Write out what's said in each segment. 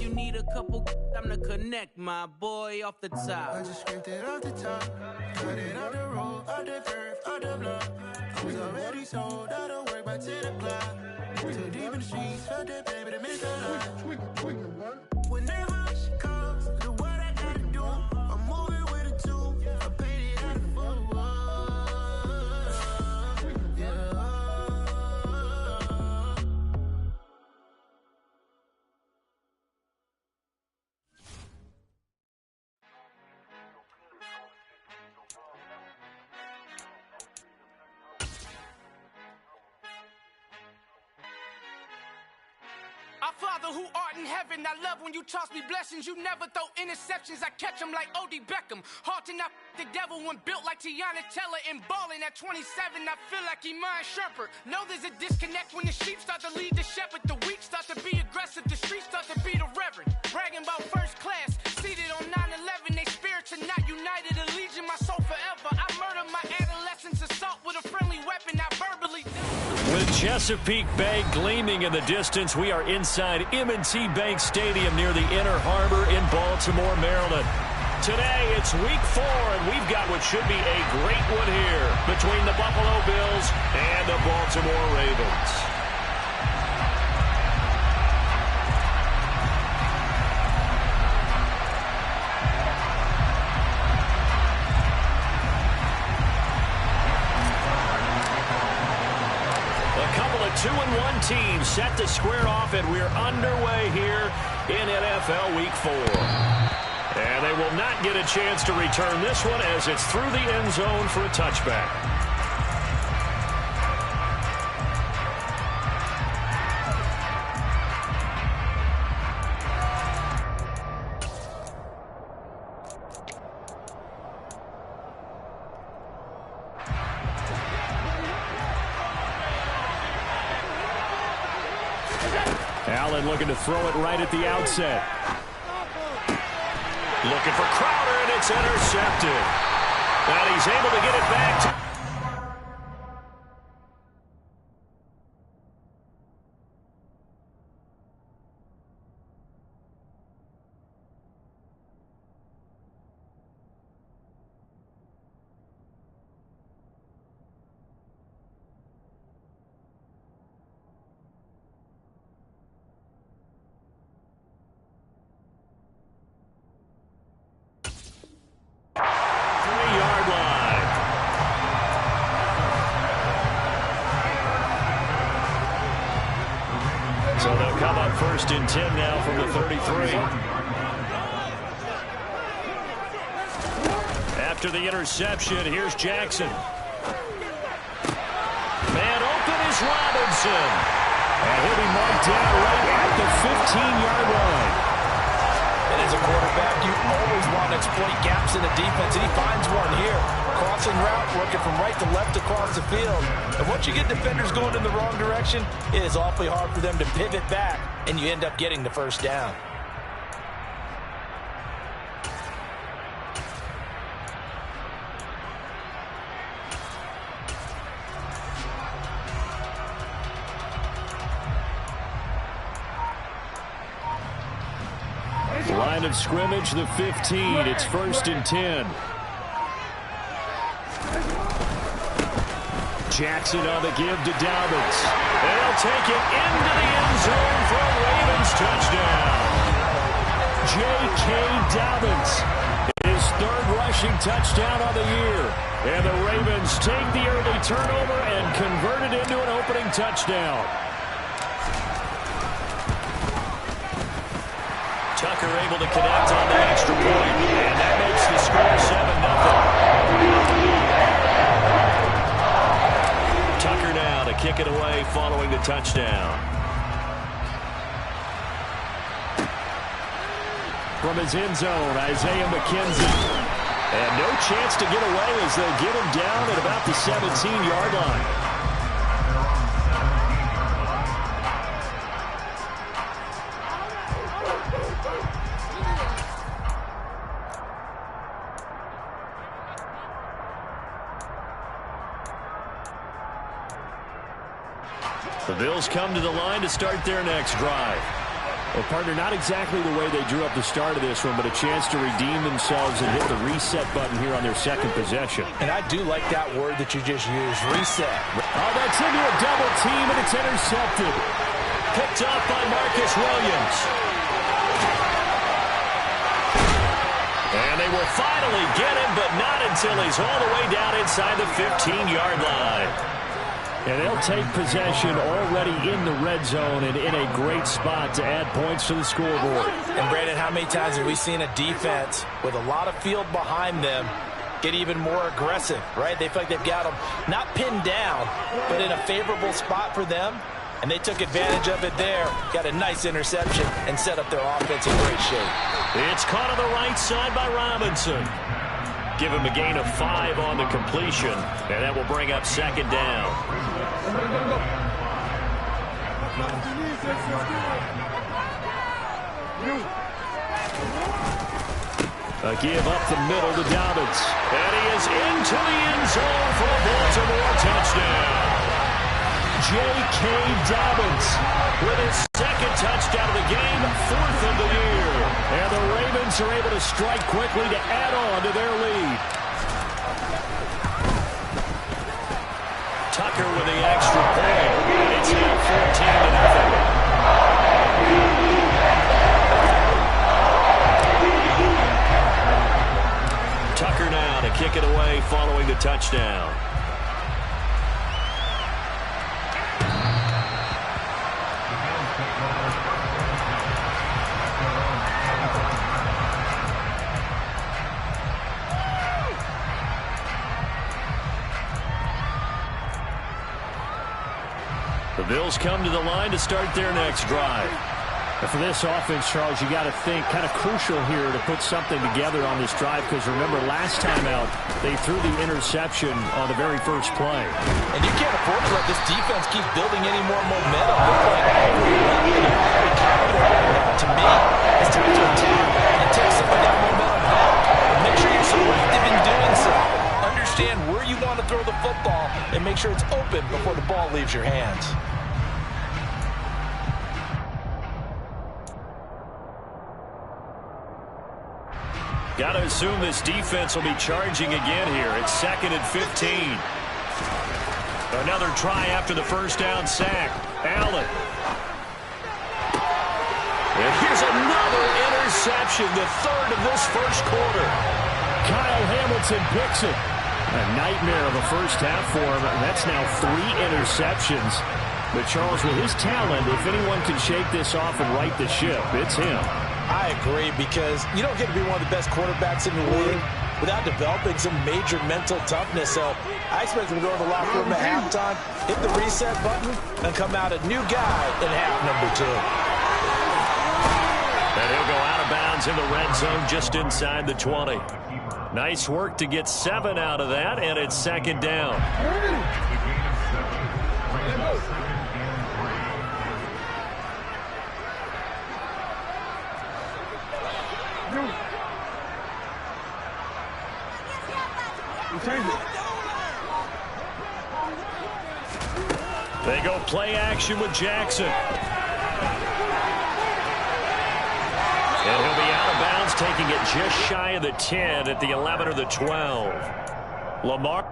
you need a couple, I'm to connect, my boy, off the top. I just scraped it off the top, cut it out the road, out the curve, out the block. I was already sold, out of work by 10 o'clock. Too deep in the streets, felt that baby to miss a lot. Whenever she calls, do what I gotta do. I'm moving with a two, I paid it out of full. Yeah. Our Father who art in heaven, I love when you toss me blessings. You never throw interceptions, I catch them like O.D. Beckham. Hard to not the devil when built like Tiana Teller and balling at 27. I feel like Iman Shumpert. Know there's a disconnect when the sheep start to lead the shepherd. The weak start to be aggressive, the streets start to be the reverend. Bragging about first class, seated on 9/11. They spirits are not united, a legion, my soul forever. I murdered my adolescence, assault with a friendly weapon, I verbally. With Chesapeake Bay gleaming in the distance, we are inside M&T Bank Stadium near the Inner Harbor in Baltimore, Maryland. Today, it's week 4, and we've got what should be a great one here between the Buffalo Bills and the Baltimore Ravens. A couple of 2-1 teams set to square off, and we're underway here in NFL Week 4. And they will not get a chance to return this one as it's through the end zone for a touchback. Allen looking to throw it right at the outset. Looking for Crowder, and it's intercepted. And he's able to get it back to... So they'll come up 1st and 10 now from the 33. After the interception, here's Jackson. Man open is Robinson. And he'll be marked down right at the 15-yard line. And as a quarterback, you always want to exploit gaps in the defense, and he finds one here. Crossing route, working from right to left across the field. And once you get defenders going in the wrong direction, it is awfully hard for them to pivot back, and you end up getting the first down. Line of scrimmage, the 15. It's 1st and 10. Jackson on the give to Dobbins. They'll take it into the end zone for a Ravens touchdown. J.K. Dobbins, his 3rd rushing touchdown of the year. And the Ravens take the early turnover and convert it into an opening touchdown. Tucker able to connect on the extra point, and that makes the score 7-0. Tucker now to kick it away following the touchdown. From his end zone, Isaiah McKenzie. And no chance to get away as they'll get him down at about the 17-yard line. The Bills come to the line to start their next drive. Well, partner, not exactly the way they drew up the start of this one, but a chance to redeem themselves and hit the reset button here on their second possession. And I do like that word that you just used, reset. Oh, that's into a double team, and it's intercepted. Picked up by Marcus Williams. And they will finally get him, but not until he's all the way down inside the 15-yard line. And they'll take possession already in the red zone and in a great spot to add points to the scoreboard. And, Brandon, how many times have we seen a defense with a lot of field behind them get even more aggressive, right? They feel like they've got them not pinned down, but in a favorable spot for them. And they took advantage of it there, got a nice interception, and set up their offense in great shape. It's caught on the right side by Robinson. Give him a gain of 5 on the completion, and that will bring up second down. A give up the middle to Dobbins. And he is into the end zone for a Baltimore touchdown. J.K. Dobbins with his second touchdown of the game, 4th of the year. And the Ravens are able to strike quickly to add on to their lead. Tucker with the extra point. It's now 14-0. Tucker now to kick it away following the touchdown. The Bills come to the line to start their next drive. And for this offense, Charles, you got to think kind of crucial here to put something together on this drive, because remember, last time out, they threw the interception on the very first play. And you can't afford to let this defense keep building any more momentum. To me, it's time to attack and take some of that momentum back. Make sure you're selective in doing so. Understand where you want to throw the football and make sure it's open before the ball leaves your hands. Got to assume this defense will be charging again here. It's 2nd and 15. Another try after the first down sack. Allen. And here's another interception, the 3rd of this first quarter. Kyle Hamilton picks it. A nightmare of a first half for him. That's now 3 interceptions. But Charles, with his talent, if anyone can shake this off and right the ship, it's him. I agree, because you don't get to be one of the best quarterbacks in the league without developing some major mental toughness. So I expect him to go to the locker room at halftime, hit the reset button, and come out a new guy in half number 2. And he'll go out of bounds in the red zone just inside the 20. Nice work to get 7 out of that, and it's second down. They go play action with Jackson. And he'll be out of bounds, taking it just shy of the 10 at the 11 or the 12. Lamar.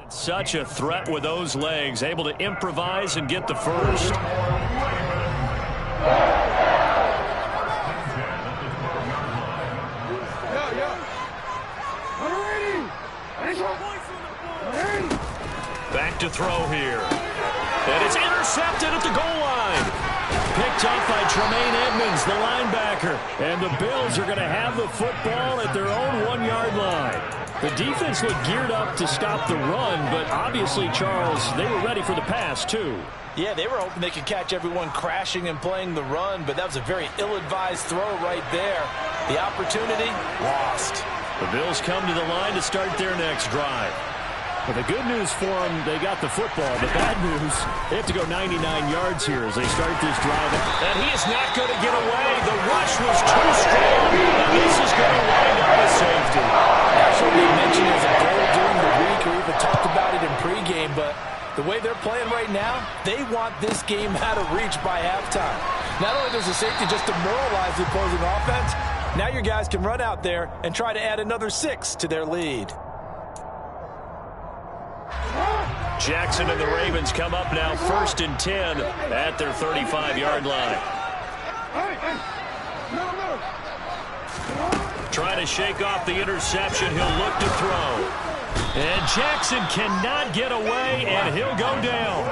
Such a threat with those legs, able to improvise and get the first. Back to throw here. And it's intercepted at the goal line. Picked up by Tremaine Edmonds, the linebacker. And the Bills are going to have the football at their own 1-yard line. The defense looked geared up to stop the run, but obviously, Charles, they were ready for the pass, too. Yeah, they were hoping they could catch everyone crashing and playing the run, but that was a very ill-advised throw right there. The opportunity, lost. The Bills come to the line to start their next drive. Well, the good news for them, they got the football. The bad news, they have to go 99 yards here as they start this drive. And he is not going to get away. The rush was too strong. And this is going to wind up a safety. Actually, they mentioned it as a goal during the week or even talked about it in pregame, but the way they're playing right now, they want this game out of reach by halftime. Not only does the safety just demoralize the opposing offense, now your guys can run out there and try to add another 6 to their lead. Jackson and the Ravens come up now 1st and 10 at their 35-yard line. Trying to shake off the interception. He'll look to throw. And Jackson cannot get away, and he'll go down.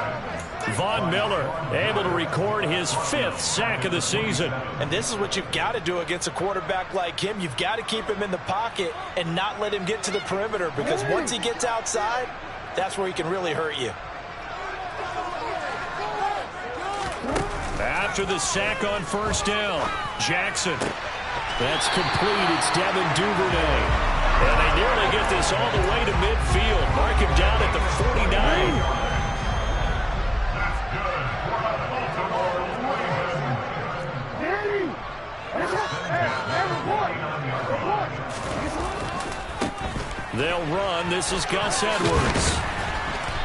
Von Miller able to record his 5th sack of the season. And this is what you've got to do against a quarterback like him. You've got to keep him in the pocket and not let him get to the perimeter, because once he gets outside, that's where he can really hurt you. After the sack on 1st down, Jackson. That's complete. It's Devin Duvernay. And they nearly get this all the way to midfield. Mark him down at the 49. They'll run. This is Gus Edwards.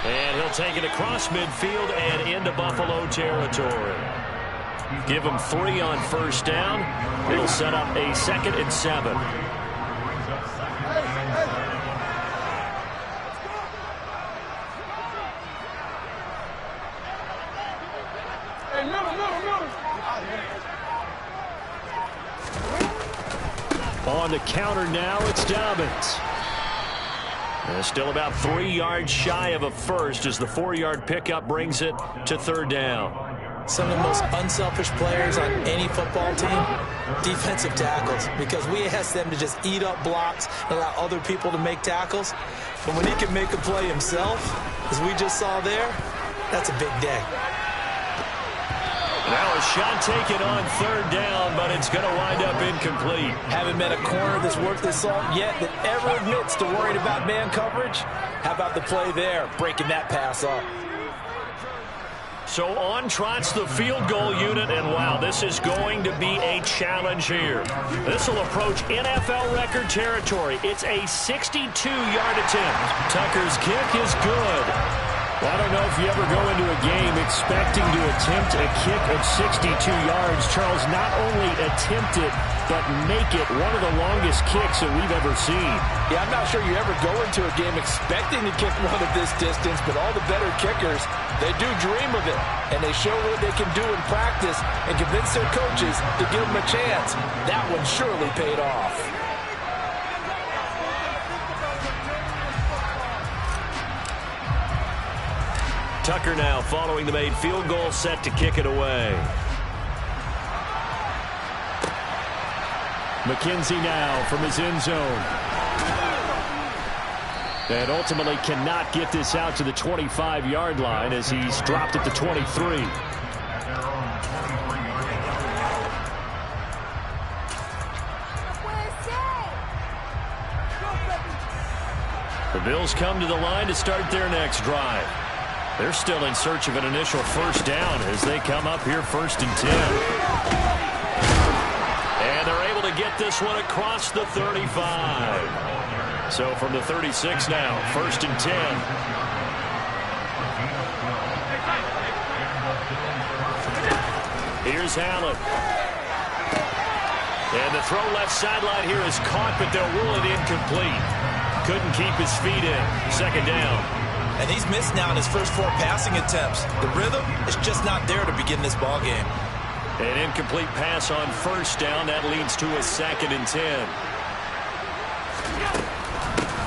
And he'll take it across midfield and into Buffalo territory. Give him 3 on 1st down. It'll set up a 2nd and 7. On the counter now, it's Dobbins. And still about 3 yards shy of a first as the 4-yard pickup brings it to 3rd down. Some of the most unselfish players on any football team, defensive tackles, because we ask them to just eat up blocks and allow other people to make tackles. But when he can make a play himself, as we just saw there, that's a big day. Now a shot taken on 3rd down, but it's going to wind up incomplete. Haven't met a corner that's worth the salt yet that ever admits to worrying about man coverage. How about the play there, breaking that pass up? So on trots the field goal unit, and wow, this is going to be a challenge here. This will approach NFL record territory. It's a 62-yard attempt. Tucker's kick is good. Well, I don't know if you ever go into a game expecting to attempt a kick of 62 yards. Charles, not only attempt it, but make it one of the longest kicks that we've ever seen. Yeah, I'm not sure you ever go into a game expecting to kick one of this distance, but all the better kickers, they do dream of it, and they show what they can do in practice and convince their coaches to give them a chance. That one surely paid off. Tucker now following the made field goal, set to kick it away. McKenzie now from his end zone. And ultimately cannot get this out to the 25-yard line as he's dropped at the 23. The Bills come to the line to start their next drive. They're still in search of an initial 1st down as they come up here 1st and 10. And they're able to get this one across the 35. So from the 36 now, 1st and 10. Here's Allen. And the throw left sideline here is caught, but they'll rule it incomplete. Couldn't keep his feet in. 2nd down. And he's missed now in his first 4 passing attempts. The rhythm is just not there to begin this ball game. An incomplete pass on 1st down. That leads to a 2nd and 10.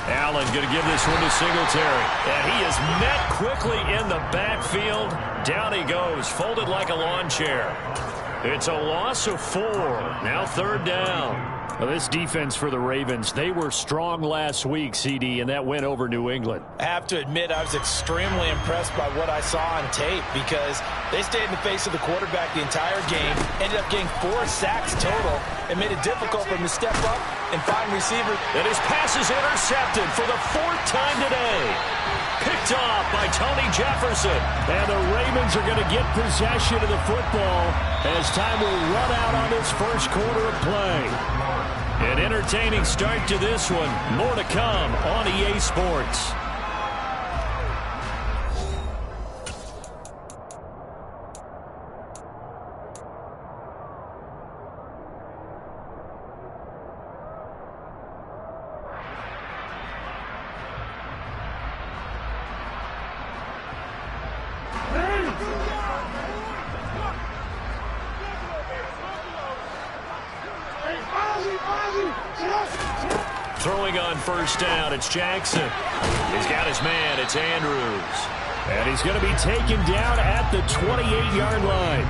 Allen going to give this one to Singletary. And he is met quickly in the backfield. Down he goes, folded like a lawn chair. It's a loss of 4. Now 3rd down. Well, this defense for the Ravens, they were strong last week, CD, and that went over New England. I have to admit, I was extremely impressed by what I saw on tape because they stayed in the face of the quarterback the entire game, ended up getting 4 sacks total, and made it difficult for him to step up and find receivers. And his pass is intercepted for the 4th time today. Picked off by Tony Jefferson. And the Ravens are going to get possession of the football as time will run out on this first quarter of play. An entertaining start to this one. More to come on EA Sports. Throwing on first down, it's Jackson. He's got his man, it's Andrews. And he's going to be taken down at the 28-yard line.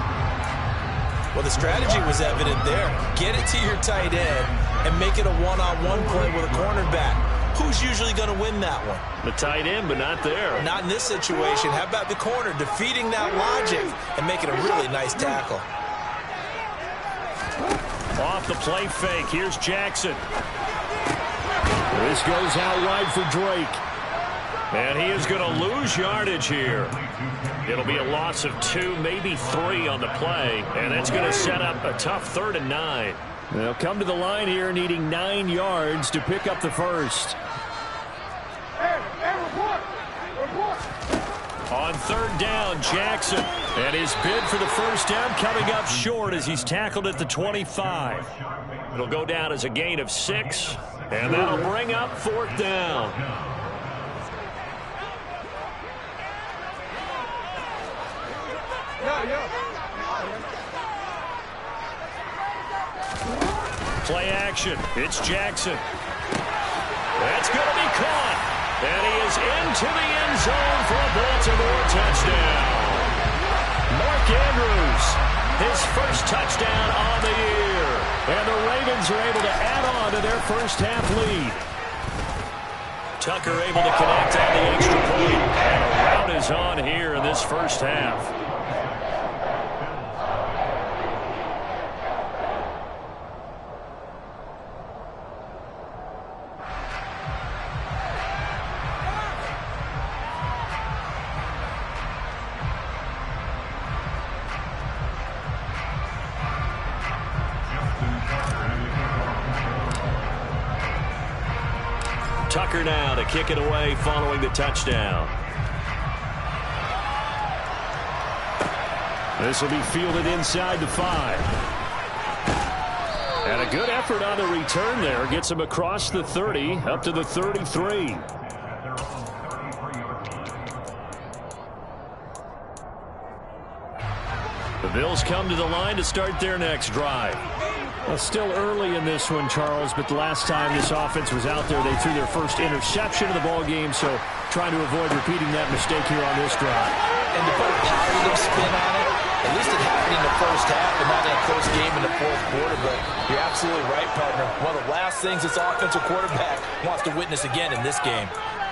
Well, the strategy was evident there. Get it to your tight end and make it a one-on-one play with a cornerback. Who's usually going to win that one? The tight end, but not there. Not in this situation. How about the corner defeating that logic and making a really nice tackle? Off the play fake, here's Jackson. This goes out wide for Drake. And he is going to lose yardage here. It'll be a loss of 2, maybe 3 on the play. And that's going to set up a tough 3rd and 9. They'll come to the line here needing 9 yards to pick up the first. On 3rd down, Jackson. And his bid for the first down coming up short as he's tackled at the 25. It'll go down as a gain of 6. And that'll bring up 4th down. Play action. It's Jackson. That's going to be caught. And he is into the end zone for a Baltimore touchdown. Mark Andrews, his first touchdown on the year. And the Ravens are able to add on to their first half lead. Tucker able to connect on the extra point. And a rout is on here in this first half. Tucker now to kick it away following the touchdown. This will be fielded inside the 5. And a good effort on the return there. Gets him across the 30 up to the 33. The Bills come to the line to start their next drive. Well, still early in this one, Charles, but the last time this offense was out there, they threw their first interception of the ball game, so trying to avoid repeating that mistake here on this drive. And to put a positive spin on it, at least it happened in the first half and not in a close game in the 4th quarter, but you're absolutely right, partner. One of the last things this offensive quarterback wants to witness again in this game.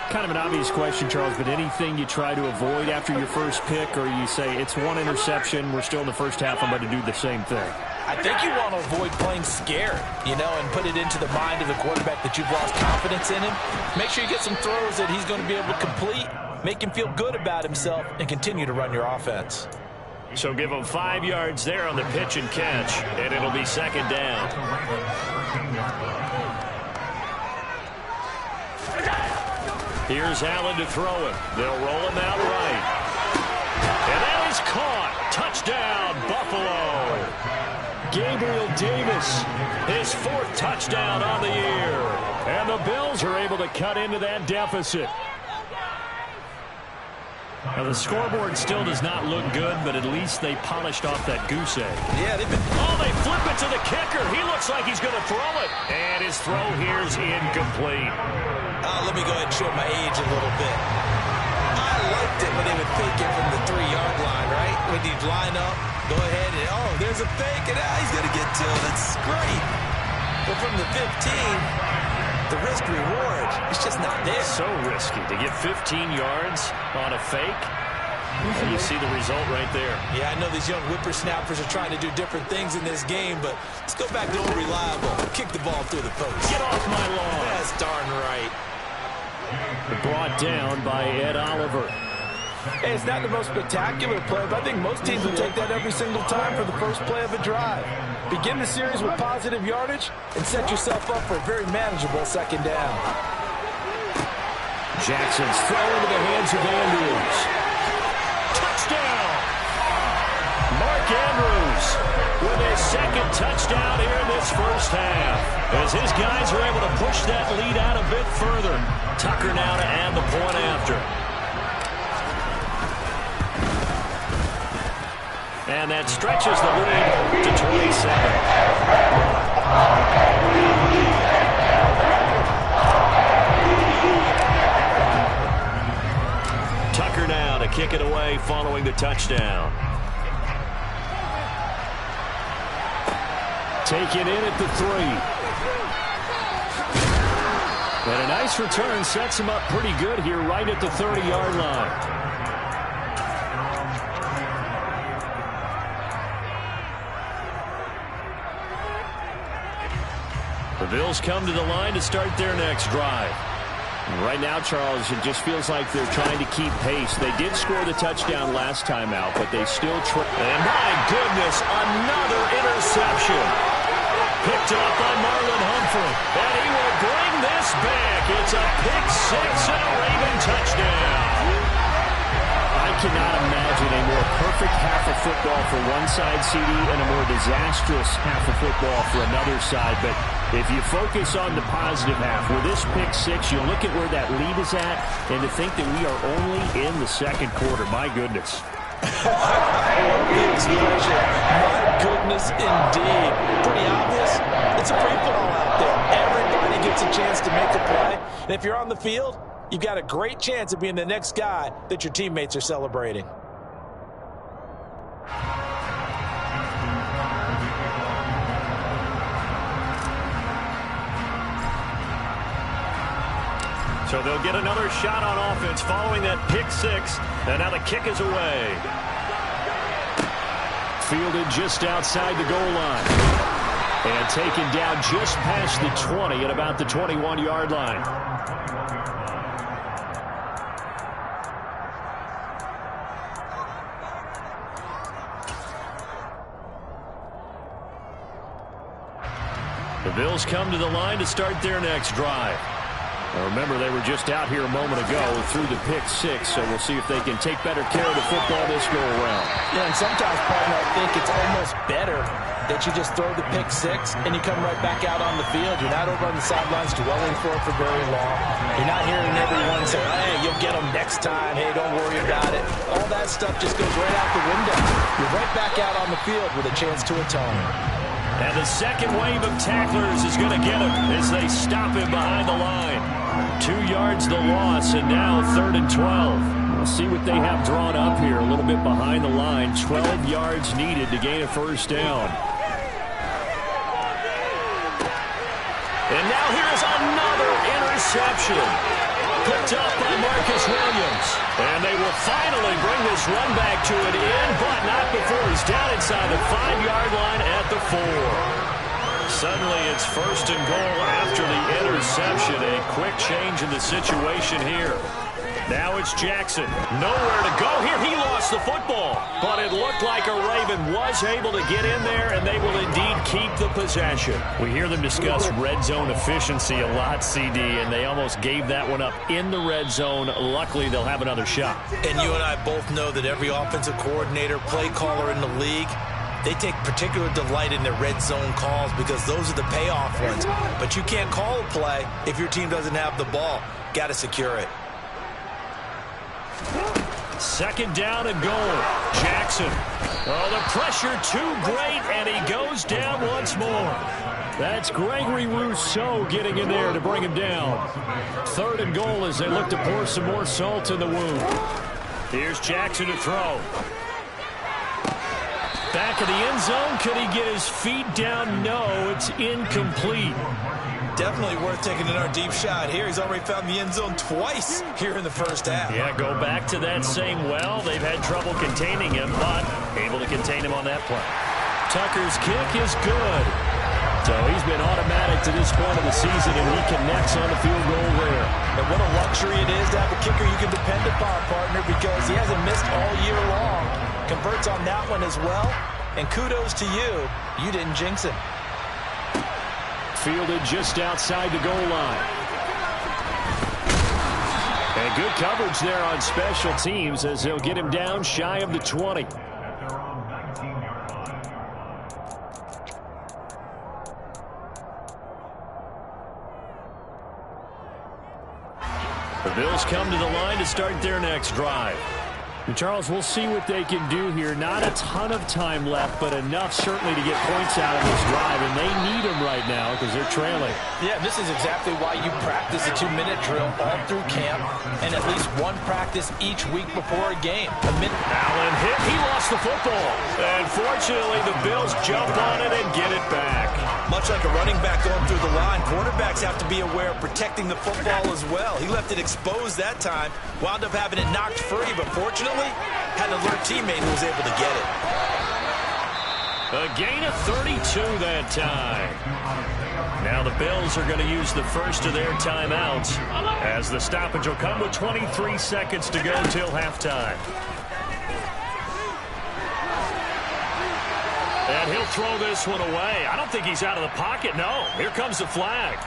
Kind of an obvious question, Charles, but anything you try to avoid after your first pick, or you say it's one interception, we're still in the first half, I'm going to do the same thing? I think you want to avoid playing scared, and put it into the mind of the quarterback that you've lost confidence in him. Make sure you get some throws that he's going to be able to complete, make him feel good about himself, and continue to run your offense. So give him 5 yards there on the pitch and catch, and it'll be 2nd down. Here's Allen to throw it. They'll roll him out right. And that is caught. Touchdown, Buffalo. Gabriel Davis, his 4th touchdown on the year. And the Bills are able to cut into that deficit. Now, the scoreboard still does not look good, but at least they polished off that goose egg. Yeah, they've been... Oh, they flip it to the kicker. He looks like he's going to throw it. And his throw here is incomplete. Let me go ahead and show my age a little bit. I liked it when they would fake it from the 3-yard line, right? When you'd line up, Go ahead and, oh, there's a fake, and he's going to get two. That's great. But from the 15, the risk reward is just not there. So risky to get 15 yards on a fake. And you see the result right there. Yeah, I know these young whippersnappers are trying to do different things in this game, but let's go back to old reliable. Kick the ball through the post. Get off my lawn. That's darn right. Brought down by Ed Oliver. Hey, it's not the most spectacular play, but I think most teams will take that every single time for the first play of a drive. Begin the series with positive yardage and set yourself up for a very manageable second down. Jackson's throw into the hands of Andrews. Touchdown! Mark Andrews with his second touchdown here in this first half. As his guys are able to push that lead out a bit further. Tucker now to add the point after. And that stretches the lead to 27. Tucker now to kick it away following the touchdown. Taken in at the 3. And a nice return sets him up pretty good here right at the 30-yard line. The Bills come to the line to start their next drive. Right now, Charles, it just feels like they're trying to keep pace. They did score the touchdown last time out, but they still try. And my goodness, another interception. Picked up by Marlon Humphrey. And he will bring this back. It's a pick six and a Raven touchdown. I cannot imagine a more perfect half of football for one side, CD, and a more disastrous half of football for another side. But if you focus on the positive half, with this pick six, you look at where that lead is at, and to think that we are only in the second quarter. My goodness. The expression, my goodness indeed. Pretty obvious. It's a free fall out there. Everybody gets a chance to make a play. And if you're on the field, you've got a great chance of being the next guy that your teammates are celebrating. So they'll get another shot on offense following that pick six. And now the kick is away. Fielded just outside the goal line. And taken down just past the 20 at about the 21-yard line. The Bills come to the line to start their next drive. Now remember, they were just out here a moment ago through the pick six, so we'll see if they can take better care of the football this go-around. Yeah, and sometimes, partner, I think it's almost better that you just throw the pick six and you come right back out on the field. You're not over on the sidelines dwelling for it for very long. You're not hearing everyone say, hey, you'll get them next time. Hey, don't worry about it. All that stuff just goes right out the window. You're right back out on the field with a chance to atone. And the second wave of tacklers is going to get him as they stop him behind the line. 2 yards the loss, and now 3rd and 12. We'll see what they have drawn up here. A little bit behind the line. 12 yards needed to gain a first down. And now here's another interception. Picked up by Marcus Williams. And they will finally bring this run back to an end, but not before he's down inside the 5-yard line at the 4. Suddenly it's 1st and goal after the interception. A quick change in the situation here. Now it's Jackson. Nowhere to go here. He lost the football. But it looked like a Raven was able to get in there, and they will indeed keep the possession. We hear them discuss red zone efficiency a lot, CD, and they almost gave that one up in the red zone. Luckily, they'll have another shot. And you and I both know that every offensive coordinator, play caller in the league, they take particular delight in their red zone calls because those are the payoff ones. But you can't call a play if your team doesn't have the ball. Got to secure it. 2nd down and goal. Jackson. Oh, the pressure too great, and he goes down once more. That's Gregory Rousseau getting in there to bring him down. 3rd and goal as they look to pour some more salt in the wound. Here's Jackson to throw. Back of the end zone. Could he get his feet down? No, it's incomplete. Definitely worth taking another deep shot here. He's already found the end zone twice here in the first half. Yeah, go back to that same well. They've had trouble containing him, but able to contain him on that play. Tucker's kick is good. So he's been automatic to this point of the season, and he connects on the field goal there. And what a luxury it is to have a kicker you can depend upon, partner, because he hasn't missed all year long. Converts on that one as well. And kudos to you. You didn't jinx him. Fielded just outside the goal line. And good coverage there on special teams as they'll get him down shy of the 20. The Bills come to the line to start their next drive. And Charles, we'll see what they can do here. Not a ton of time left, but enough certainly to get points out of this drive, and they need them right now because they're trailing. Yeah, this is exactly why you practice a 2-minute drill all through camp and at least one practice each week before a game. Allen hit. He lost the football. And fortunately, the Bills jump on it and get it back. Much like a running back going through the line, quarterbacks have to be aware of protecting the football as well. He left it exposed that time, wound up having it knocked free, but fortunately, had an alert teammate who was able to get it. A gain of 32 that time. Now the Bills are going to use the first of their timeouts as the stoppage will come with 23 seconds to go till halftime. And he'll throw this one away. I don't think he's out of the pocket. No, here comes the flag.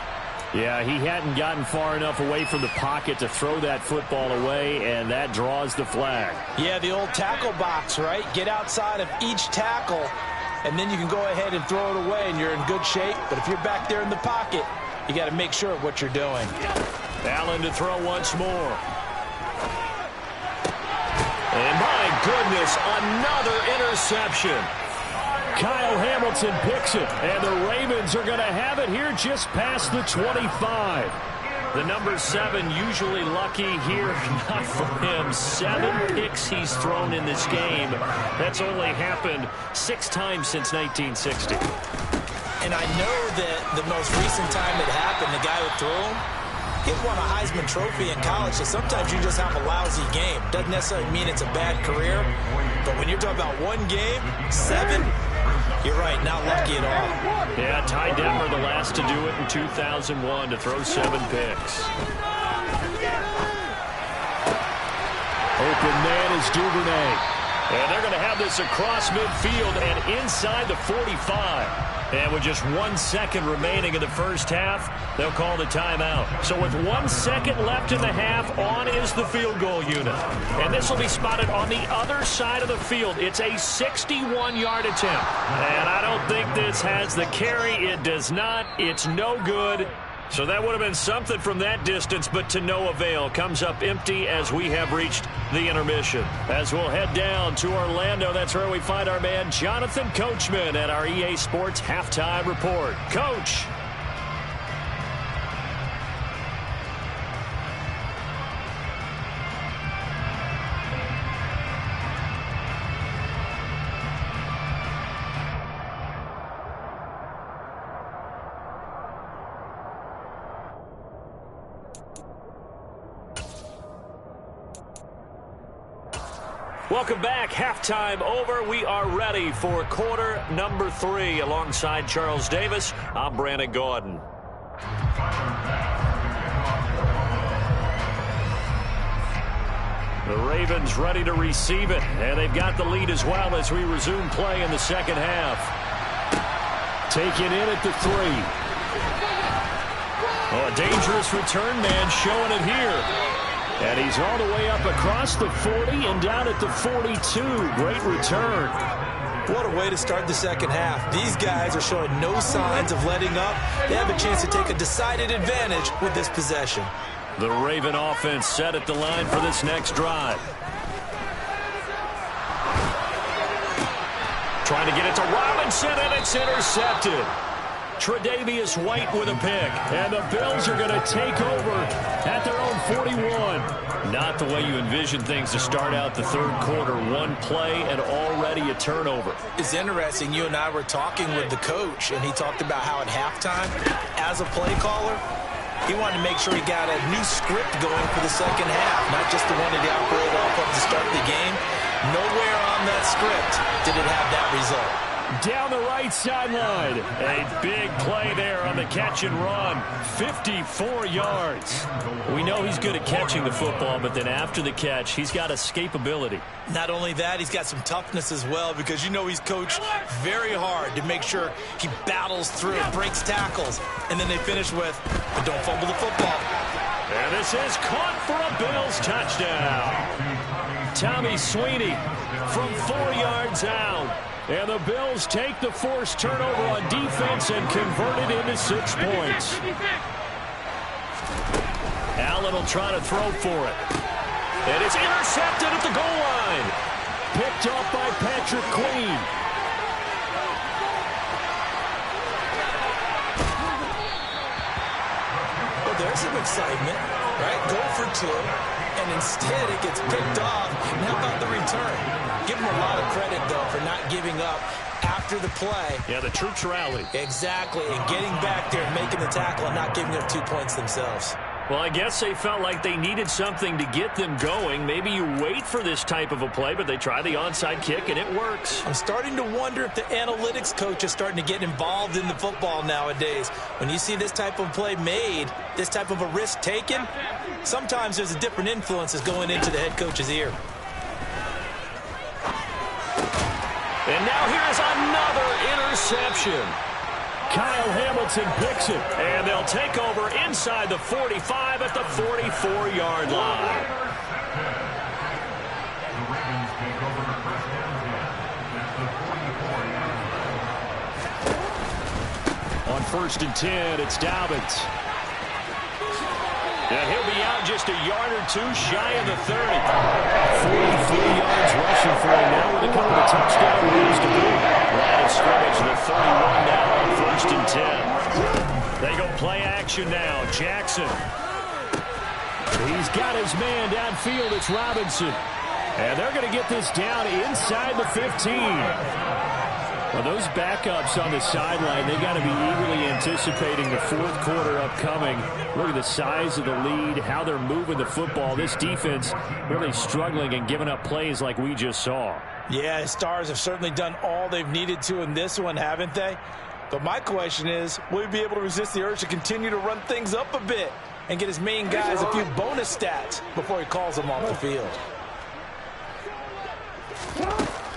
Yeah, he hadn't gotten far enough away from the pocket to throw that football away, and that draws the flag. Yeah, the old tackle box, right? Get outside of each tackle, and then you can go ahead and throw it away, and you're in good shape. But if you're back there in the pocket, you got to make sure of what you're doing. Allen to throw once more. And my goodness, another interception. Kyle Hamilton picks it, and the Ravens are going to have it here just past the 25. The number 7 usually lucky here, not for him. 7 picks he's thrown in this game. That's only happened 6 times since 1960. And I know that the most recent time it happened, the guy who threw him, he won a Heisman Trophy in college, so sometimes you just have a lousy game. Doesn't necessarily mean it's a bad career, but when you're talking about one game, 7, you're right, not lucky at all. Yeah, Ty Detmer, the last to do it in 2001, to throw 7 picks. Open man is Duvernay. And they're going to have this across midfield and inside the 45. And with just 1 second remaining in the first half, they'll call the timeout. So with 1 second left in the half, on is the field goal unit. And this will be spotted on the other side of the field. It's a 61-yard attempt. And I don't think this has the carry. It does not. It's no good. So that would have been something from that distance, but to no avail. Comes up empty as we have reached the intermission. As we'll head down to Orlando, that's where we find our man Jonathan Coachman at our EA Sports Halftime Report. Coach. Welcome back. Halftime over. We are ready for quarter number 3. Alongside Charles Davis, I'm Brandon Gordon. The Ravens ready to receive it, and they've got the lead as well as we resume play in the second half. Taken in at the 3. Oh, a dangerous return man showing it here. And he's all the way up across the 40 and down at the 42. Great return. What a way to start the second half. These guys are showing no signs of letting up. They have a chance to take a decided advantage with this possession. The Raven offense set at the line for this next drive. Trying to get it to Robinson, and it's intercepted. Tre'Davious White with a pick. And the Bills are going to take over at their own 41. Not the way you envision things to start out the third quarter. One play and already a turnover. It's interesting. You and I were talking with the coach, and he talked about how at halftime, as a play caller, he wanted to make sure he got a new script going for the second half, not just the one that he operated off of to start the game. Nowhere on that script did it have that result. Down the right sideline. A big play there on the catch and run. 54 yards. We know he's good at catching the football, but then after the catch, he's got escapability. Not only that, he's got some toughness as well, because you know he's coached very hard to make sure he battles through, breaks tackles, and then they finish with, but don't fumble the football. And this is caught for a Bills touchdown. Tommy Sweeney from 4 yards out. And the Bills take the forced turnover on defense and convert it into 6 points. Allen will try to throw for it. And it's intercepted at the goal line. Picked off by Patrick Queen. Well, there's some excitement, right? Go for 2. And instead it gets picked off. And how about the return? Give him a lot of credit, though, for not giving up after the play. Yeah, the troops rallied. Exactly, and getting back there and making the tackle and not giving up 2 points themselves. Well, I guess they felt like they needed something to get them going. Maybe you wait for this type of a play, but they try the onside kick, and it works. I'm starting to wonder if the analytics coach is starting to get involved in the football nowadays. When you see this type of play made, this type of a risk taken, sometimes there's a different influence that's going into the head coach's ear. And now here's another interception. Kyle Hamilton picks it, and they'll take over inside the 45 at the 44-yard line. On 1st and 10, it's Dobbins. And he'll be out just a yard or 2 shy of the 30. 43 yards rushing for him now with a couple of touchdown runs to boot. Line of scrimmage, the 31 now on 1st and 10. They go play action now. Jackson. He's got his man downfield. It's Robinson. And they're going to get this down inside the 15. Well, those backups on the sideline, they got to be eagerly anticipating the 4th quarter upcoming. Look at the size of the lead, how they're moving the football. This defense really struggling and giving up plays like we just saw. Yeah, Stars have certainly done all they've needed to in this one, haven't they? But my question is, will he be able to resist the urge to continue to run things up a bit and get his main guys a few bonus stats before he calls them off the field?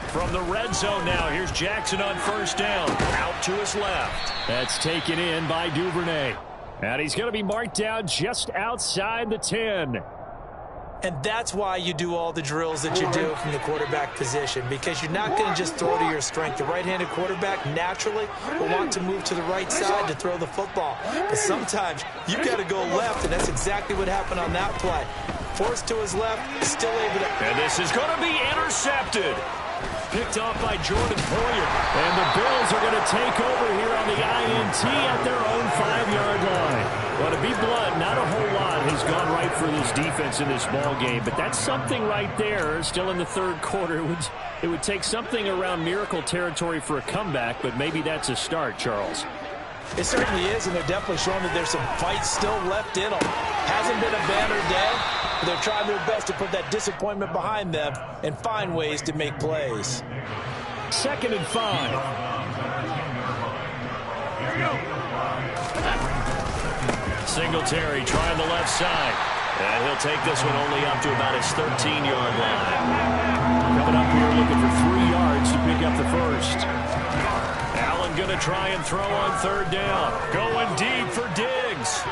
From the red zone now, here's Jackson on 1st down. Out to his left. That's taken in by Duvernay. And he's going to be marked down just outside the 10. And that's why you do all the drills that you do from the quarterback position, because you're not going to just throw to your strength. The right-handed quarterback naturally will want to move to the right side to throw the football. But sometimes you've got to go left, and that's exactly what happened on that play. Forced to his left, still able to... And this is going to be intercepted. Picked off by Jordan Poyer. And the Bills are going to take over here on the INT at their own 5-yard line. Well, to be blunt, not a whole lot has gone right for this defense in this ball game, but that's something right there. Still in the 3rd quarter. It would take something around miracle territory for a comeback, but maybe that's a start, Charles. It certainly is, and they're definitely showing that there's some fight still left in them. Hasn't been a banner day, but they're trying their best to put that disappointment behind them and find ways to make plays. 2nd and 5. Singletary trying the left side. And he'll take this one only up to about his 13-yard line. Coming up here looking for 3 yards to pick up the first. Allen going to try and throw on 3rd down. Going deep for Diggs.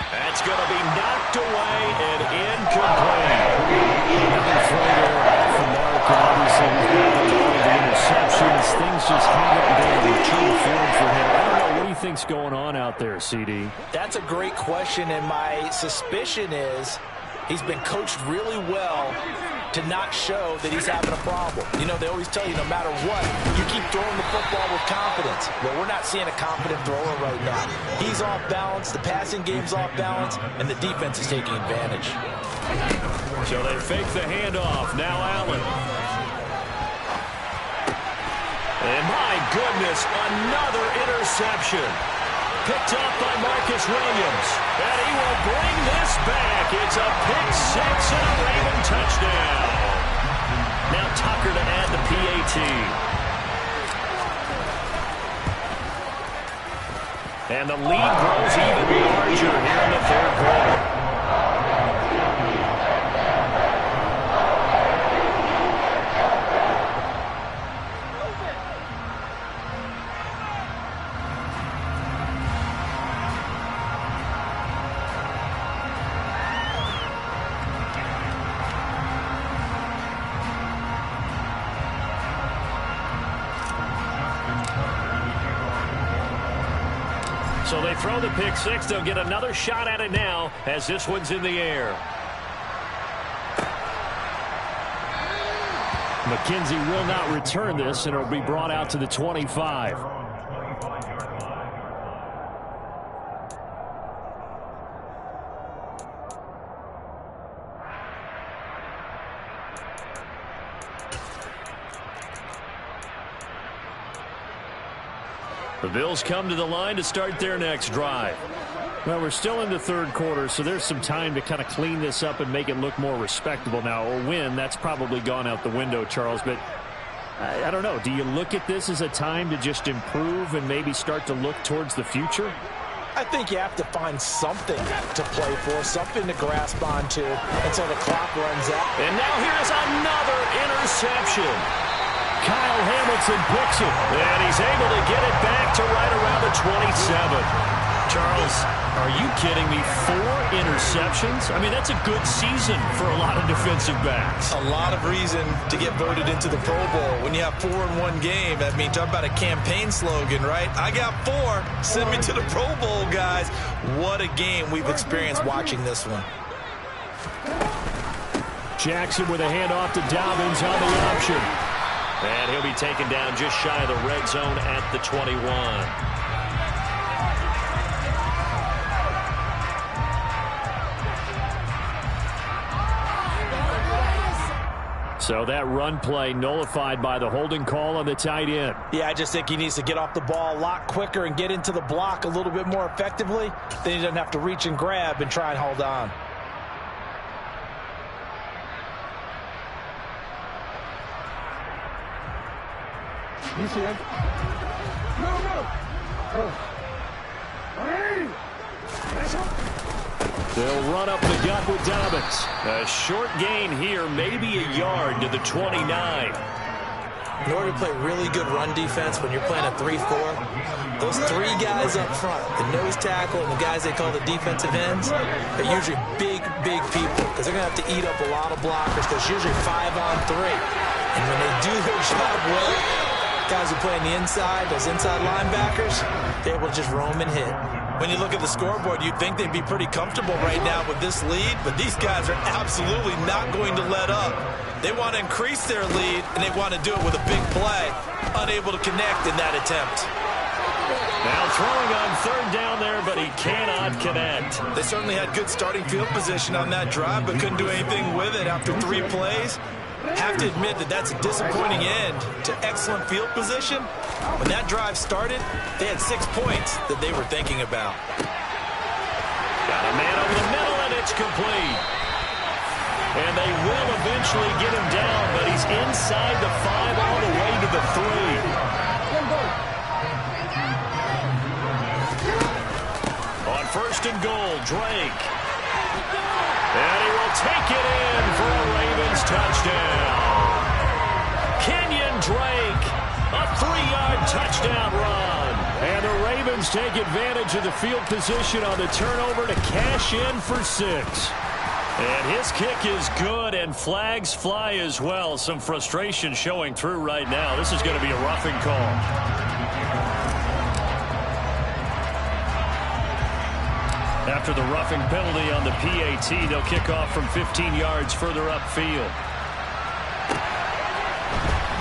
That's going to be knocked away and incomplete. Another throw there off the mark. Obviously, the interceptions. Things just haven't been in true form for him. I don't know. What do you think's going on out there, CD? That's a great question, and my suspicion is he's been coached really well to not show that he's having a problem. You know, they always tell you no matter what, you keep throwing the football with confidence. Well, we're not seeing a confident thrower right now. He's off balance, the passing game's off balance, and the defense is taking advantage. So they fake the handoff. Now Allen. And my goodness, another interception. Picked up by Marcus Williams. And he will bring this back. It's a pick six and a Raven touchdown. Now Tucker to add the PAT. And the lead grows even larger here in the third quarter. So they throw the pick six. They'll get another shot at it now as this one's in the air. McKenzie will not return this, and it'll be brought out to the 25. The Bills come to the line to start their next drive. Well, we're still in the third quarter, so there's some time to kind of clean this up and make it look more respectable now. A win, that's probably gone out the window, Charles, but I don't know. Do you look at this as a time to just improve and maybe start to look towards the future? I think you have to find something to play for, something to grasp onto until the clock runs out. And now here's another interception. Kyle Hamilton picks it, and he's able to get it back to right around the 27. Charles, are you kidding me? 4 interceptions? I mean, that's a good season for a lot of defensive backs. A lot of reason to get voted into the Pro Bowl. When you have 4 in one game, I mean, talk about a campaign slogan, right? I got 4. Send me to the Pro Bowl, guys. What a game we've experienced watching this one. Jackson with a handoff to Dobbins on the option. And he'll be taken down just shy of the red zone at the 21. So that run play nullified by the holding call on the tight end. Yeah, I just think he needs to get off the ball a lot quicker and get into the block a little bit more effectively. Then he doesn't have to reach and grab and try and hold on. You see him? No. They'll run up the gut with Dobbins. A short gain here, maybe a yard to the 29. In order to play really good run defense when you're playing a 3-4, those 3 guys up front, the nose tackle and the guys they call the defensive ends, are usually big people because they're going to have to eat up a lot of blockers because usually 5 on 3. And when they do their job well, guys who play on the inside, those inside linebackers, they're able to just roam and hit. When you look at the scoreboard, you'd think they'd be pretty comfortable right now with this lead, but these guys are absolutely not going to let up. They want to increase their lead, and they want to do it with a big play. Unable to connect in that attempt. Now throwing on third down there, but he cannot connect. They certainly had good starting field position on that drive, but couldn't do anything with it after 3 plays. Have to admit that that's a disappointing end to excellent field position. When that drive started, they had 6 points that they were thinking about. Got a man over the middle, and it's complete. And they will eventually get him down, but he's inside the 5 all the way to the 3. On first and goal, Drake. And he will take it in for a Ravens touchdown. Kenyon Drake, a 3-yard touchdown run. And the Ravens take advantage of the field position on the turnover to cash in for 6. And his kick is good, and flags fly as well. Some frustration showing through right now. This is going to be a roughing call. After the roughing penalty on the PAT, they'll kick off from 15 yards further upfield.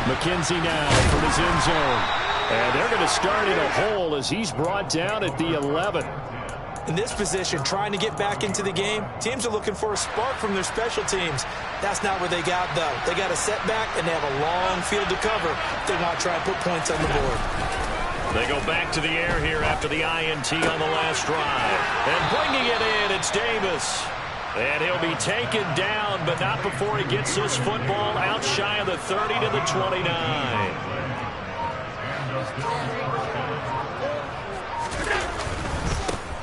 McKenzie now from his end zone. And they're going to start in a hole as he's brought down at the 11. In this position, trying to get back into the game, teams are looking for a spark from their special teams. That's not where they got, though. They got a setback, and they have a long field to cover if they want to try and put points on the board. They go back to the air here after the INT on the last drive. And bringing it in, it's Davis. And he'll be taken down, but not before he gets this football out shy of the 30 to the 29.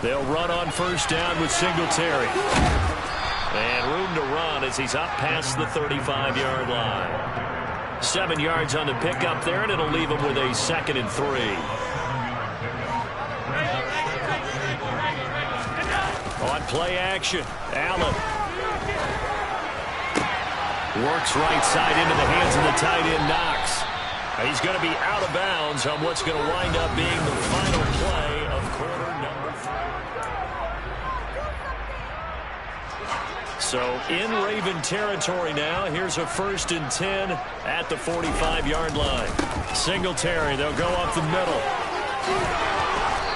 They'll run on first down with Singletary. And room to run as he's up past the 35-yard line. 7 yards on the pickup there, and it'll leave him with a 2nd and 3. On play action, Allen. Works right side into the hands of the tight end, Knox. He's going to be out of bounds on what's going to wind up being the final play of quarter number 3. So in Raven territory now. Here's a 1st and 10 at the 45-yard line. Singletary, they'll go up the middle.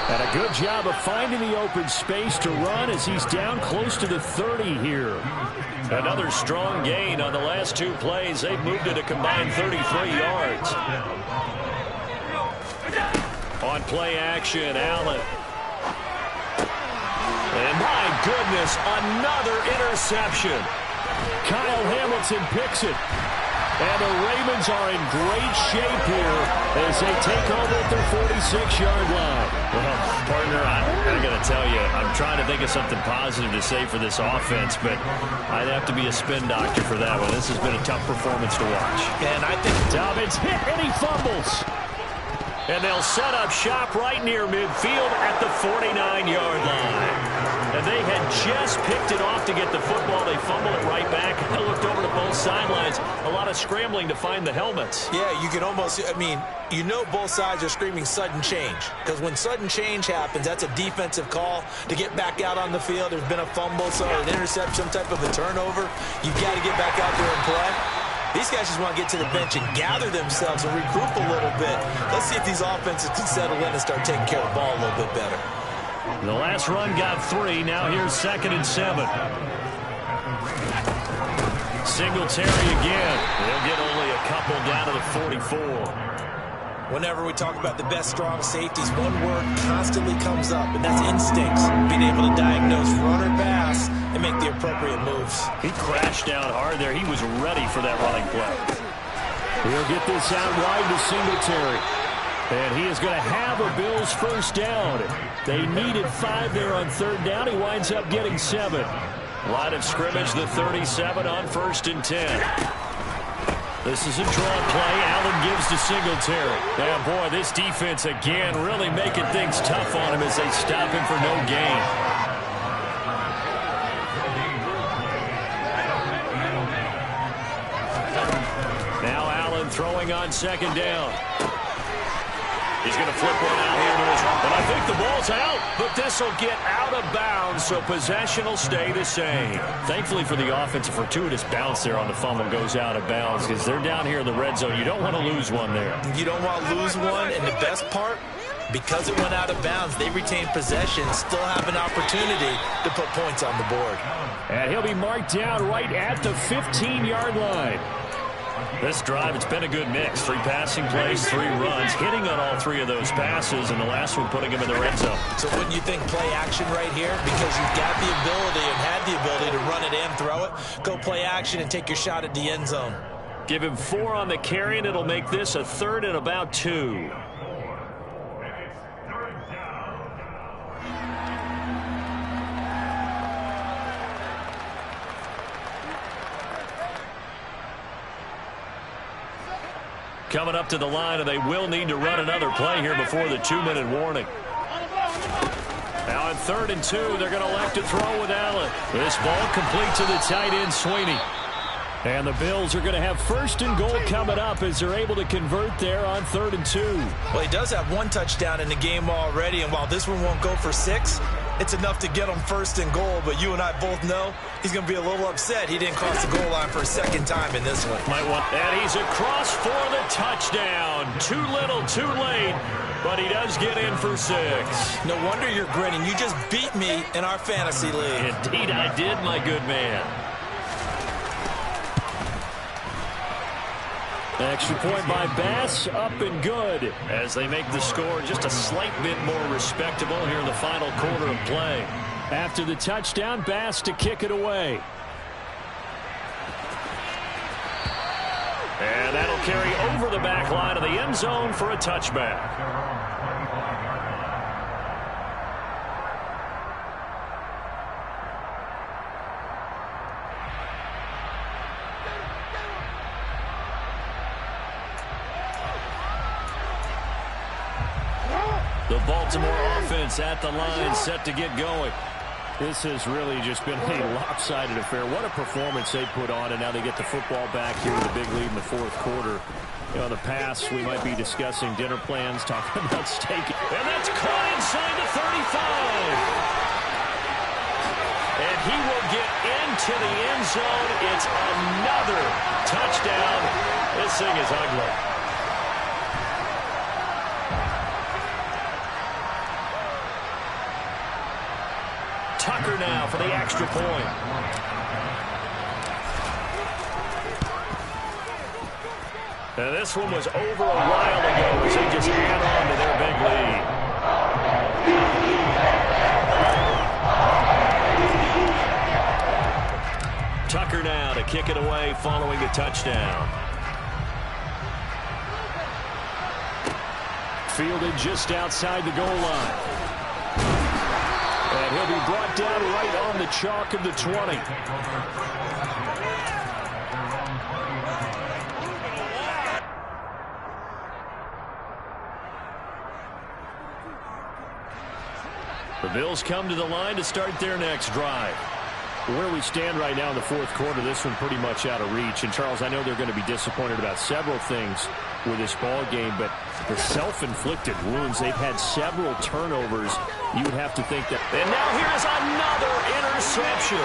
And a good job of finding the open space to run as he's down close to the 30 here. Another strong gain on the last 2 plays. They've moved it a combined 33 yards. On play action, Allen. And my goodness, another interception. Kyle Hamilton picks it. And the Ravens are in great shape here as they take over at their 46-yard line. Well, partner, I got to tell you, I'm trying to think of something positive to say for this offense, but I'd have to be a spin doctor for that one. This has been a tough performance to watch. And I think Dobbins hit and he fumbles. And they'll set up shop right near midfield at the 49-yard line. And they had just picked it off to get the football. They fumbled it right back. I looked over to both sidelines. A lot of scrambling to find the helmets. Yeah, you can almost, I mean, you know both sides are screaming sudden change. Because when sudden change happens, that's a defensive call to get back out on the field. There's been a fumble, so an interception, some type of a turnover. You've got to get back out there and play. These guys just want to get to the bench and gather themselves and regroup a little bit. Let's see if these offenses can settle in and start taking care of the ball a little bit better. The last run got 3. Now here's 2nd and 7. Singletary again. They'll get only a couple down to the 44. Whenever we talk about the best strong safeties, one word constantly comes up, and that's instincts. Being able to diagnose run or pass and make the appropriate moves. He crashed down hard there. He was ready for that running play. He'll get this out wide to Singletary. And he is going to have a Bills first down. They needed 5 there on 3rd down. He winds up getting 7. Line of scrimmage, the 37 on 1st and 10. This is a draw play. Allen gives to Singletary. And boy, this defense again really making things tough on him as they stop him for no gain. Now Allen throwing on 2nd down. He's going to flip one out here to his right. And I think the ball's out, but this will get out of bounds, so possession will stay the same. Thankfully for the offense, a fortuitous bounce there on the fumble goes out of bounds because they're down here in the red zone. You don't want to lose one there. You don't want to lose one, and the best part, because it went out of bounds, they retained possession, still have an opportunity to put points on the board. And he'll be marked down right at the 15-yard line. This drive, it's been a good mix. 3 passing plays, 3 runs, hitting on all 3 of those passes, and the last one putting him in the red zone. So wouldn't you think play action right here? Because you've got the ability and had the ability to run it and throw it. Go play action and take your shot at the end zone. Give him 4 on the carry, and it'll make this a 3rd and about 2. Coming up to the line, and they will need to run another play here before the 2-minute warning. Now on 3rd and 2, they're going to elect to throw with Allen. This ball complete to the tight end, Sweeney. And the Bills are going to have 1st and goal coming up as they're able to convert there on 3rd and 2. Well, he does have 1 touchdown in the game already, and while this one won't go for 6, it's enough to get him 1st and goal. But you and I both know he's going to be a little upset he didn't cross the goal line for a 2nd time in this one. And he's across for the touchdown. Too little, too late, but he does get in for 6. No wonder you're grinning. You just beat me in our fantasy league. Indeed I did, my good man. Extra point by Bass, up and good as they make the score just a slight bit more respectable here in the final quarter of play. After the touchdown, Bass to kick it away. And that'll carry over the back line of the end zone for a touchback. The Baltimore offense at the line, set to get going. This has really just been a lopsided affair. What a performance they put on, and now they get the football back here with a big lead in the 4th quarter. You know, in the past, we might be discussing dinner plans, talking about steak. And that's caught inside the 35. And he will get into the end zone. It's another touchdown. This thing is ugly. Tucker now for the extra point. And this one was over a while ago as they just add on to their big lead. Tucker now to kick it away following the touchdown. Fielded just outside the goal line. And he'll be brought down right on the chalk of the 20. The Bills come to the line to start their next drive. Where we stand right now in the 4th quarter, this one pretty much out of reach. And, Charles, I know they're going to be disappointed about several things with this ball game, but the self-inflicted wounds, they've had several turnovers. You would have to think that. And now here's another interception.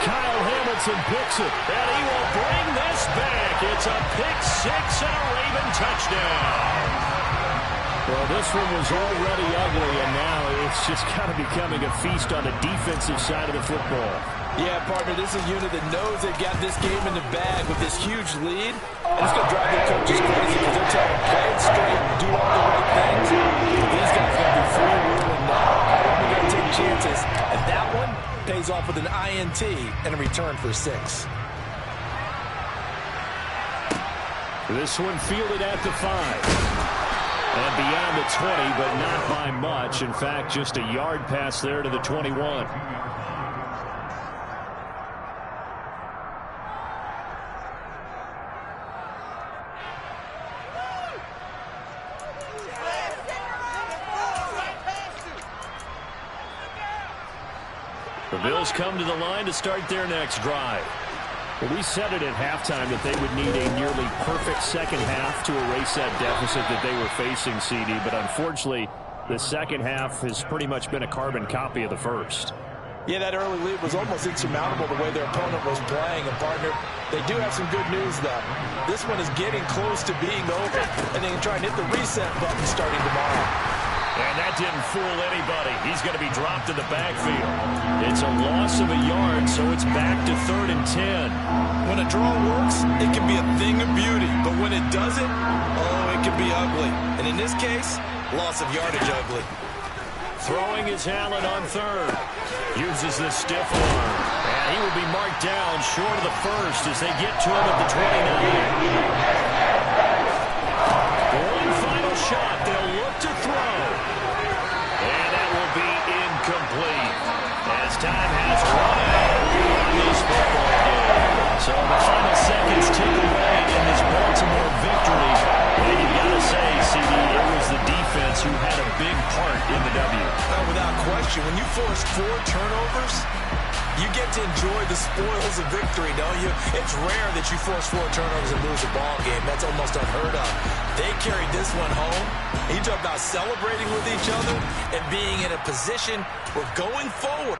Kyle Hamilton picks it, and he will bring this back. It's a pick 6 and a Raven touchdown. Well, this one was already ugly, and now it's just kind of becoming a feast on the defensive side of the football. Yeah, partner, this is a unit that knows they've got this game in the bag with this huge lead. And it's going to drive their coaches crazy because they're telling them, play it straight, do all the right things. But these guys are going to be free-wheeling now. They're going to take chances. And that one pays off with an INT and a return for 6. This one fielded at the 5. And beyond the 20, but not by much. In fact, just a yard pass there to the 21. The Bills come to the line to start their next drive. Well, we said it at halftime that they would need a nearly perfect second half to erase that deficit that they were facing, CD. But unfortunately, the second half has pretty much been a carbon copy of the first. Yeah, that early lead was almost insurmountable the way their opponent was playing. And, partner, they do have some good news, though. This one is getting close to being over, and they can try and hit the reset button starting tomorrow. And that didn't fool anybody. He's going to be dropped in the backfield. It's a loss of a yard, so it's back to 3rd and 10. When a draw works, it can be a thing of beauty. But when it doesn't, oh, it can be ugly. And in this case, loss of yardage ugly. Throwing is Allen on 3rd. Uses the stiff arm. And he will be marked down short of the first as they get to him at the 29. One final shot. They'll look to throw. And that will be incomplete as time has run out on this football game. So the final seconds tick away in this Baltimore victory. And you've got to say, CD, it was the defense who had a big part in the W. Without question, when you force 4 turnovers, You get to enjoy the spoils of victory, don't you? It's rare that you force 4 turnovers and lose a ball game. That's almost unheard of. They carried this one home. You talk about celebrating with each other and being in a position where going forward.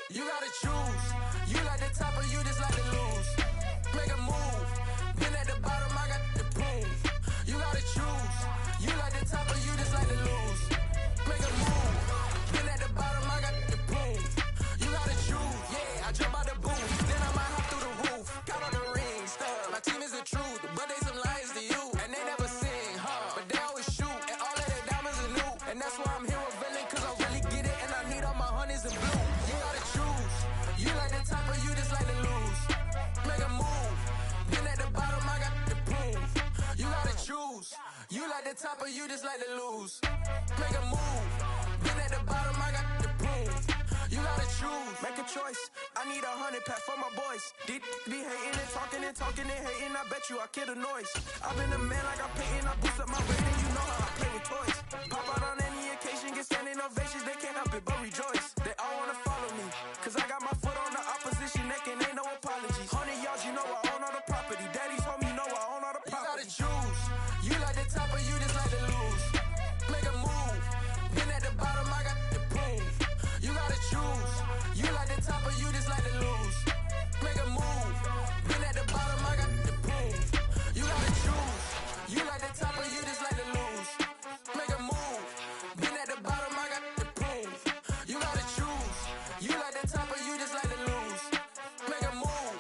You gotta choose. You like the top or you just like to lose. Make a move. Been at the bottom, I got the proof. You gotta choose. You like the top or you just like to lose. Make a move. Been at the bottom, I got the proof. You gotta choose. Yeah, I jump out the booth. Then I might hop through the roof. Count on the rings, stuff. My team is the truth, but they some liars to you. And they never sing, but they always shoot. And all of their diamonds are new. And that's why I'm here with Villain, cause I really get it. And I need all my honeys in blue. You gotta choose. You like the top or you just like to lose. Make a move. Been at the bottom, I got the proof. You gotta choose. You like the top or you just like to lose. Make a move. Been at the bottom, I got the proof. You gotta choose. Make a choice. I need 100 pack for my boys. Be hating and talking and hating. I bet you I kill the noise. I've been a man like I'm painting. I boost up my rating. You know how I play with toys. Pop out on any occasion, get standing ovations. They can't help it but rejoice. They all wanna follow me, cause I got my foot on the opposition neck and ain't no apologies. 100 yards, you know I own all the property. Daddy's home, you know I own all the property. You gotta choose. You like the top or you just like to lose. Make a move. Been at the bottom, I got the proof. You gotta choose. You like the top or you just like to lose. Make a move. Been at the bottom, I got the proof. You gotta choose. You like the top or you just like to lose. Make a move. Been at the bottom, I got the proof. You gotta choose. You like the top or you just like to lose. Make a move.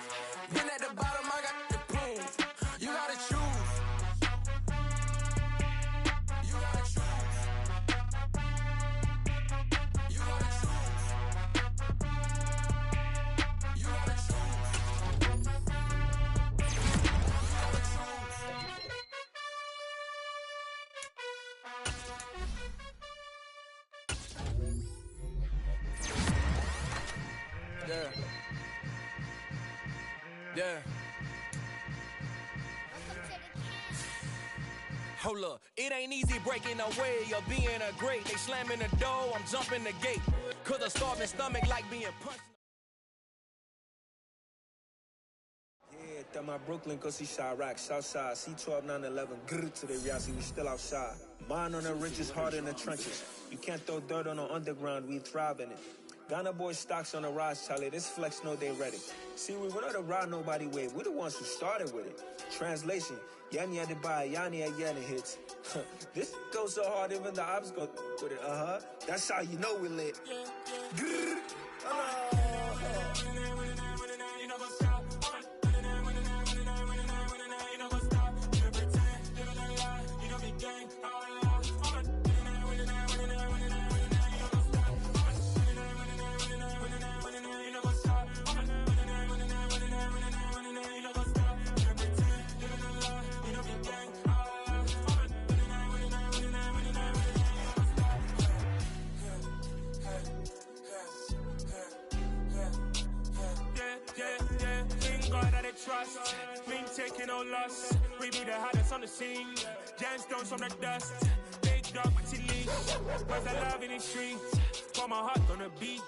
Been at the bottom, I got the proof. You gotta choose. You gotta choose. You gotta choose. You gotta choose. Yeah. Yeah. Hold up, it ain't easy breaking away or being a great. They slamming the door, I'm jumping the gate. Cause a starving stomach like being punched. Yeah, that my Brooklyn, cause he Chirac, Southside, C12, 911, grrr to the Riazzi, we still outside. Mine on the riches, hard in the trenches. You can't throw dirt on the underground, we thrive in it. Ghana boys stocks on the rise, Charlie, this flex know they ready. See, we not to ride nobody wave, we the ones who started with it. Translation, Yanni had to buy, Yanni had Yanni hits. This goes so hard, even the ops go with it, That's how you know we lit. Grrr. Trust, been taking no loss. We be the hardest on the scene. Gemstones from the dust. Big dog, but he leash. Cause the love in the streets. Put my heart on the beat.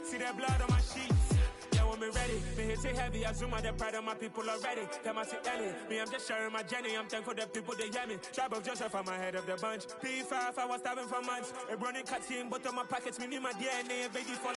See that blood on my sheets. Yeah, when me ready, me hit it heavy. I zoom out the pride of my people already. Tell my Ellie, me I'm just sharing my journey. I'm thankful the people they hear me. Tribe of Joseph, I'm ahead of the bunch. P5, I was starving for months. A running cut team, but on my pockets, me need my DNA. Baby for